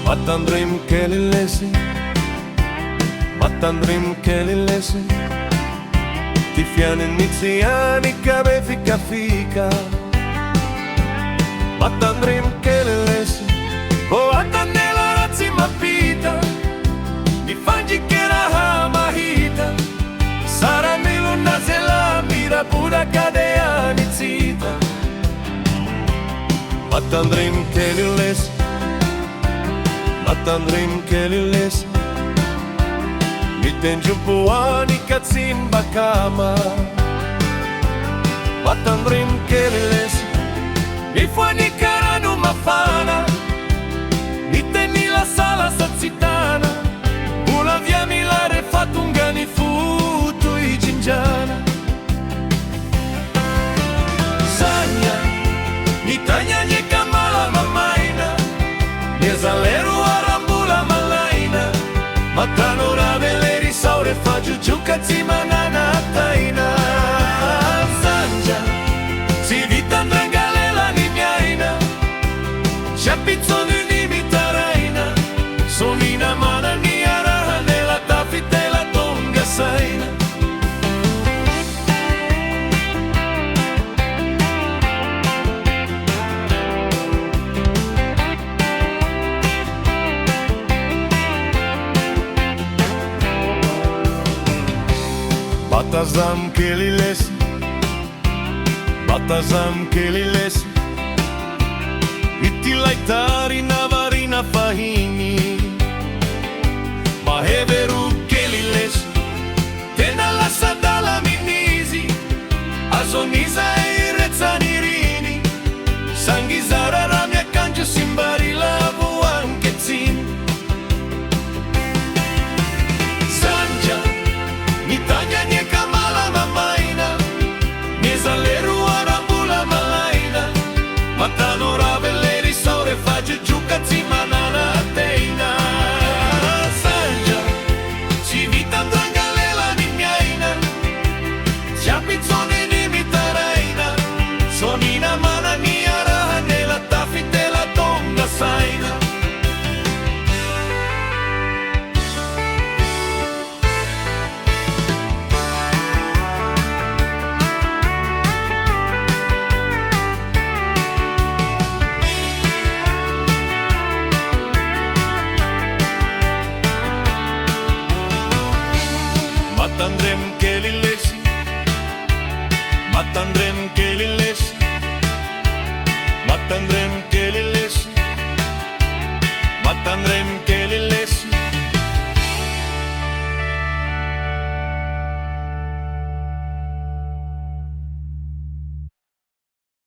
Matandrim kelilesi, matandrim kelilesi, tifiani niziani cabe fica fica. Matandrim kelilesi, o atandela razzi mapita, mi fangi che la mahita, sarà milu nazela mira pura cadea nizita. Matandrim kelilesi, matandrim kelilesi, miten jumpuani katsimba kama. Matandrim kelilesi, mi fuani karanu mafana, miten la sala sazzitana, mula via milare fatungani futu i gingiana. Sanya, mitanya nye kamala mamaina, Niezaleru arambula malaina, matano rabele risaure fagiu giucazzi manana taina. Sanja, si vita ndrangalela ni miaina, shapizzoni ni mitaraina, sonina mana ni araha nella tafite la tonga saina. Batazam kelilesi, batazam kelilesi, iti laitari navarina fahini, maheveru kelilesi, tena la sadala minisi, azoniza e rezzanirini, sanghizara ramia cancio simbari lavu anche zini. Sanja, mitanya nye kamala mamaina, Niezaleru arambula malaina, matano rabele risaure fagiu giucazzi manana teina. Sanja, si vita ndrangalela ni miaina, shapizzone ni mitaraina, sonina mana ni araha nella tafite la tonga saina. Matandrim kelilesi, matandrim kelilesi.